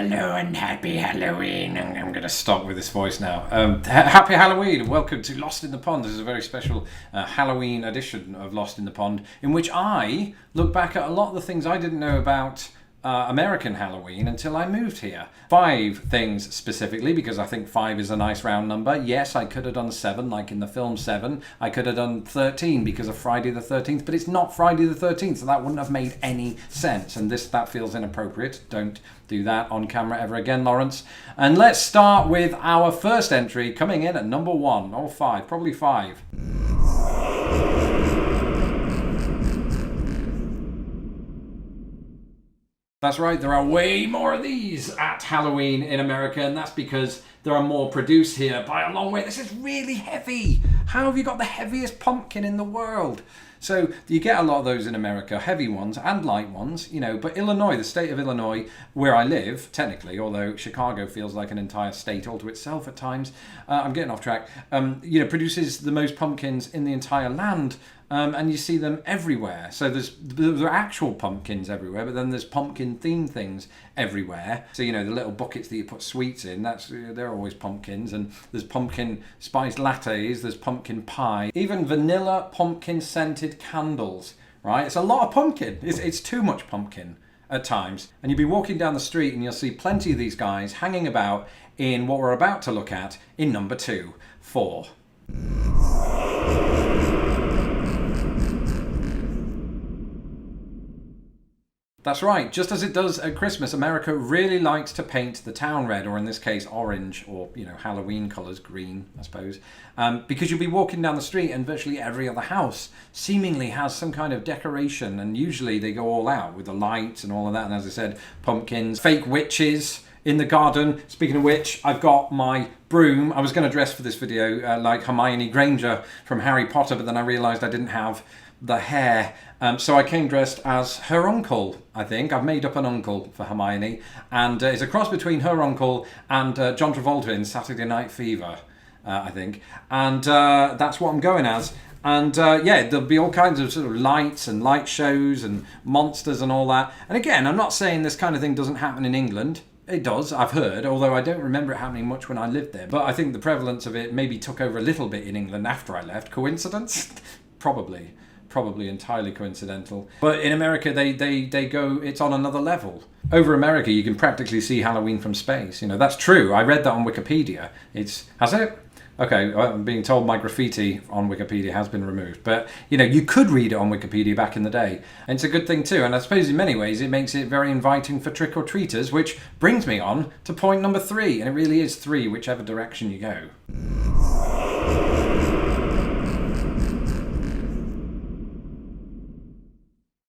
Hello and happy Halloween. I'm going to stop with this voice now. Happy Halloween and welcome to Lost in the Pond. This is a very special Halloween edition of Lost in the Pond, in which I look back at a lot of the things I didn't know about American Halloween until I moved here. 5 things specifically, because I think 5 is a nice round number. Yes, I could have done 7, like in the film 7. I could have done 13 because of Friday the 13th, but it's not Friday the 13th, so that wouldn't have made any sense. And that feels inappropriate. Don't do that on camera ever again, Lawrence. And let's start with our first entry, coming in at number 1, or 5, probably 5. That's right, there are way more of these at Halloween in America, and that's because there are more produced here by a long way. This is really heavy. How have you got the heaviest pumpkin in the world? So you get a lot of those in America, heavy ones and light ones, but Illinois, the state of Illinois, where I live, technically, although Chicago feels like an entire state all to itself at times, I'm getting off track, produces the most pumpkins in the entire land. And you see them everywhere. So there are actual pumpkins everywhere, but then there's pumpkin-themed things everywhere. So, the little buckets that you put sweets in, they're always pumpkins. And there's pumpkin spice lattes, there's pumpkin pie, even vanilla pumpkin-scented candles, right? It's a lot of pumpkin. It's too much pumpkin at times. And you'll be walking down the street and you'll see plenty of these guys hanging about in what we're about to look at in number 2, 4. That's right, just as it does at Christmas, America really likes to paint the town red, or in this case orange, or Halloween colours, green I suppose, because you'll be walking down the street and virtually every other house seemingly has some kind of decoration, and usually they go all out with the lights and all of that, and as I said, pumpkins, fake witches in the garden. Speaking of which, I've got my broom. I was going to dress for this video like Hermione Granger from Harry Potter, but then I realised I didn't have the hair, so I came dressed as her uncle. I think I've made up an uncle for Hermione, and it's a cross between her uncle and John Travolta in Saturday Night Fever, I think, and that's what I'm going as. And there'll be all kinds of sort of lights and light shows and monsters and all that. And again, I'm not saying this kind of thing doesn't happen in England. It does, I've heard, although I don't remember it happening much when I lived there. But I think the prevalence of it maybe took over a little bit in England after I left. Coincidence? Probably entirely coincidental. But in America, they go, it's on another level. Over America, you can practically see Halloween from space. That's true. I read that on Wikipedia. Has it? Okay, I'm being told my graffiti on Wikipedia has been removed. But, you could read it on Wikipedia back in the day. And it's a good thing too. And I suppose in many ways, it makes it very inviting for trick-or-treaters, which brings me on to point number 3. And it really is 3, whichever direction you go.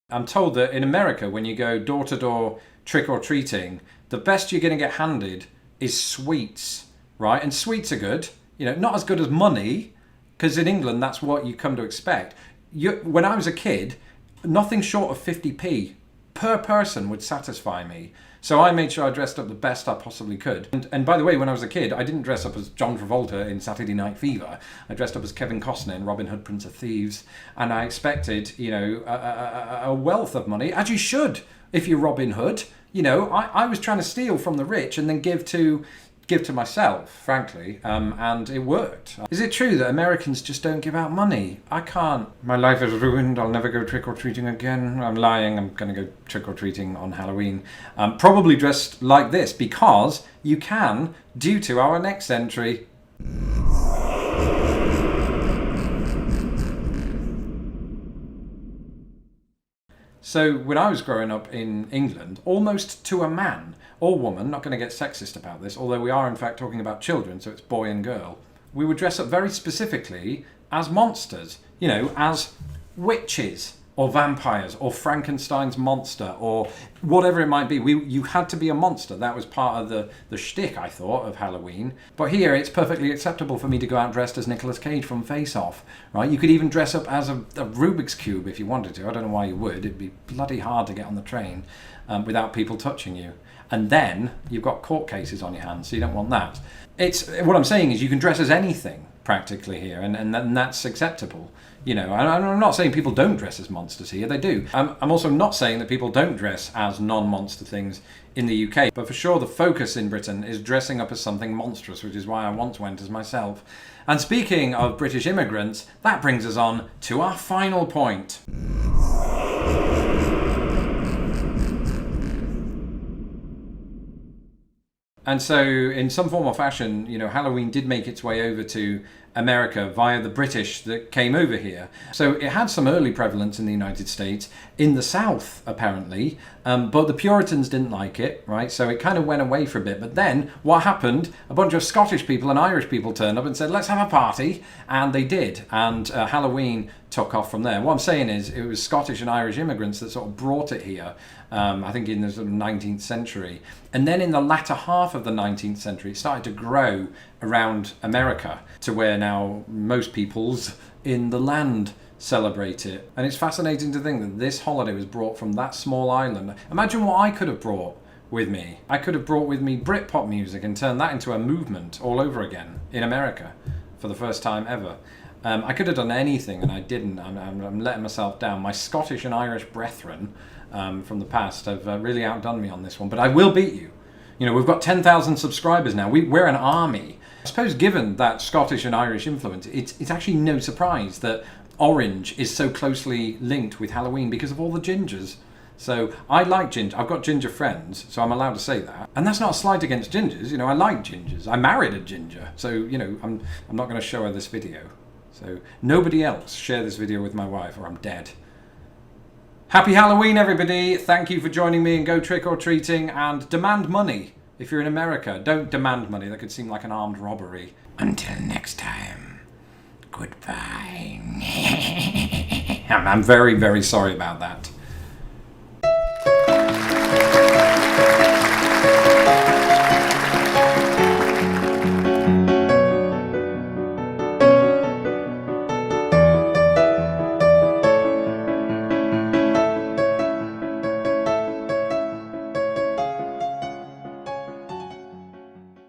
I'm told that in America, when you go door-to-door trick-or-treating, the best you're going to get handed is sweets, right? And sweets are good, not as good as money, because in England, that's what you come to expect. When I was a kid, nothing short of 50p per person would satisfy me. So I made sure I dressed up the best I possibly could. And by the way, when I was a kid, I didn't dress up as John Travolta in Saturday Night Fever. I dressed up as Kevin Costner in Robin Hood, Prince of Thieves. And I expected, a wealth of money, as you should if you're Robin Hood. I was trying to steal from the rich and then give to myself, frankly, and it worked. Is it true that Americans just don't give out money? I can't. My life is ruined. I'll never go trick-or-treating again. I'm lying. I'm going to go trick-or-treating on Halloween. Probably dressed like this, because you can, due to our next entry. So when I was growing up in England, almost to a man or woman, not going to get sexist about this, although we are in fact talking about children, so it's boy and girl, we would dress up very specifically as monsters, as witches or vampires or Frankenstein's monster or whatever it might be. You had to be a monster. That was part of the shtick, I thought, of Halloween. But here it's perfectly acceptable for me to go out dressed as Nicolas Cage from Face Off, right? You could even dress up as a Rubik's Cube if you wanted to. I don't know why you would. It'd be bloody hard to get on the train without people touching you. and then you've got court cases on your hands, so you don't want that. It's what I'm saying is you can dress as anything practically here, and that's acceptable. You know, and I'm not saying people don't dress as monsters here, they do. I'm also not saying that people don't dress as non-monster things in the UK, but for sure the focus in Britain is dressing up as something monstrous, which is why I once went as myself. And speaking of British immigrants, that brings us on to our final point. And so, in some form or fashion, you know, Halloween did make its way over to America via the British that came over here. So it had some early prevalence in the United States, in the South apparently, but the Puritans didn't like it, right? So it kind of went away for a bit. But then what happened? A bunch of Scottish people and Irish people turned up and said, let's have a party. And they did. And Halloween took off from there. What I'm saying is it was Scottish and Irish immigrants that sort of brought it here, I think in the sort of 19th century. And then in the latter half of the 19th century, it started to grow around America to where now most peoples in the land celebrate it. And it's fascinating to think that this holiday was brought from that small island. Imagine what I could have brought with me. I could have brought with me Britpop music and turned that into a movement all over again in America for the first time ever. I could have done anything and I didn't. I'm letting myself down. My Scottish and Irish brethren from the past have really outdone me on this one, but I will beat you. You know, we've got 10,000 subscribers now. We're an army. I suppose given that Scottish and Irish influence, it's actually no surprise that orange is so closely linked with Halloween because of all the gingers. So I like ginger. I've got ginger friends, so I'm allowed to say that. And that's not a slight against gingers. You know, I like gingers. I married a ginger. So, you know, I'm not going to show her this video. So nobody else share this video with my wife or I'm dead. Happy Halloween, everybody. Thank you for joining me and go trick-or-treating, and demand money. If you're in America, don't demand money. That could seem like an armed robbery. Until next time, goodbye. I'm very, very sorry about that.